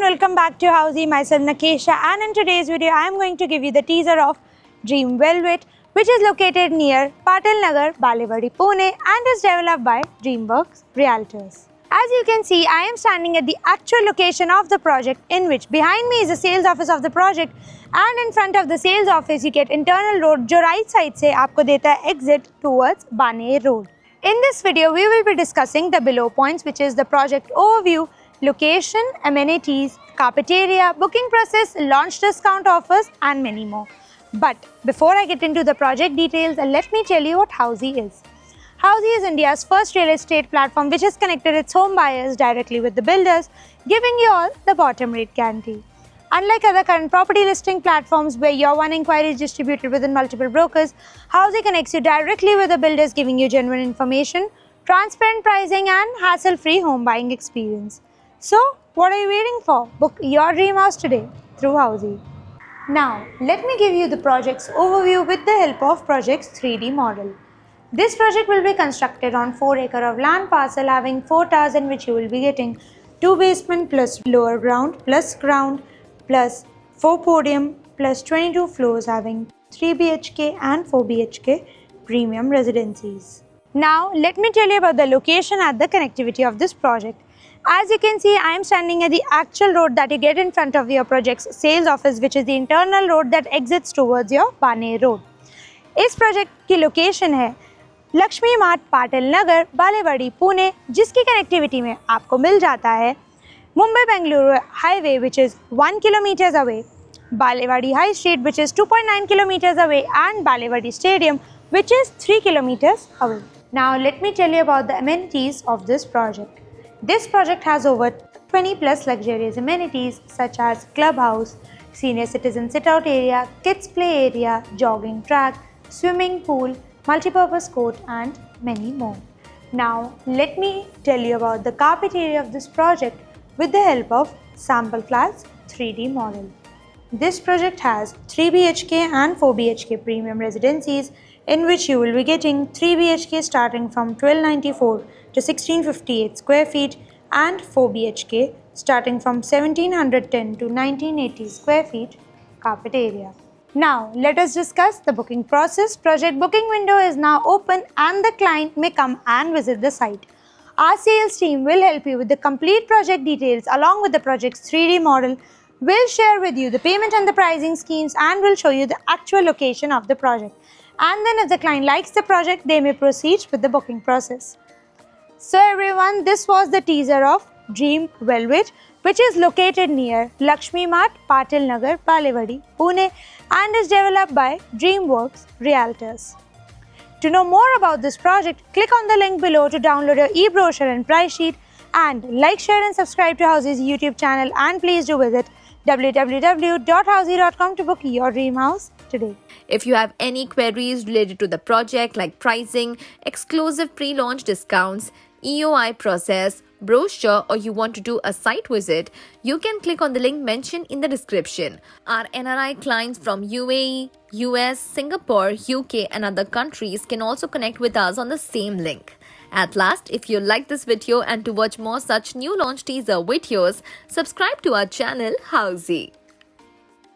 welcome back to Housey. Myself Nakesha, and in today's video I am going to give you the teaser of Dream Velvet, which is located near Patil Nagar, Balewadi, Pune and is developed by Dreamworks Realtors. As you can see, I am standing at the actual location of the project, in which behind me is the sales office of the project, and in front of the sales office you get internal road जो right side से आपको देता है exit towards Baner Road. In this video we will be discussing the below points, which is the project overview, location, amenities, carpet area, booking process, launch discount offers and many more. But before I get into the project details, let me tell you what Housey is. Housey is India's first real estate platform which has connected its home buyers directly with the builders, giving you all the bottom rate guarantee. Unlike other current property listing platforms where your one inquiry is distributed within multiple brokers, Housey connects you directly with the builders, giving you genuine information, transparent pricing and hassle-free home buying experience. So, what are you waiting for? Book your dream house today through Housey. Now, let me give you the project's overview with the help of project's 3D model. This project will be constructed on 4 acres of land parcel having 4 towers, in which you will be getting 2 basement plus lower ground plus 4 podium plus 22 floors having 3 BHK and 4 BHK premium residencies. Now, let me tell you about the location and the connectivity of this project. As you can see, I am standing at the actual road that you get in front of your project's sales office, which is the internal road that exits towards your Baner Road. इस project की location है Lakshmi mart Patil नगर बालेवाड़ी पुणे, जिसकी connectivity में आपको मिल जाता है Mumbai Bengaluru highway which is 1 kilometers away, Balewadi High Street which is 2.9 kilometers away and Balewadi Stadium which is 3 kilometers away. Now let me tell you about the amenities of this project. This project has over 20 plus luxurious amenities such as clubhouse, senior citizen sit-out area, kids play area, jogging track, swimming pool, multi-purpose court and many more. Now let me tell you about the carpet area of this project with the help of sample flats 3D model. This project has 3 BHK and 4 BHK premium residencies, in which you will be getting 3 BHK starting from 1294 to 1658 square feet and 4 BHK starting from 1710 to 1980 square feet carpet area. Now, let us discuss the booking process. Project booking window is now open and the client may come and visit the site. Our sales team will help you with the complete project details along with the project's 3D model. We'll share with you the payment and the pricing schemes and will show you the actual location of the project. And then if the client likes the project, they may proceed with the booking process. So everyone, this was the teaser of Dream Velvet, which is located near Lakshmi Mart, Patil Nagar, Balewadi, Pune and is developed by Dreamworks Realtors. To know more about this project, click on the link below to download your e-brochure and price sheet, and like, share and subscribe to Housey's YouTube channel, and please do visit www.housey.com to book your dream house today. If you have any queries related to the project like pricing, exclusive pre-launch discounts, EOI process, brochure, or you want to do a site visit, you can click on the link mentioned in the description. Our NRI clients from UAE, US, Singapore, UK and other countries can also connect with us on the same link. At last, if you like this video and to watch more such new launch teaser videos, subscribe to our channel Housey.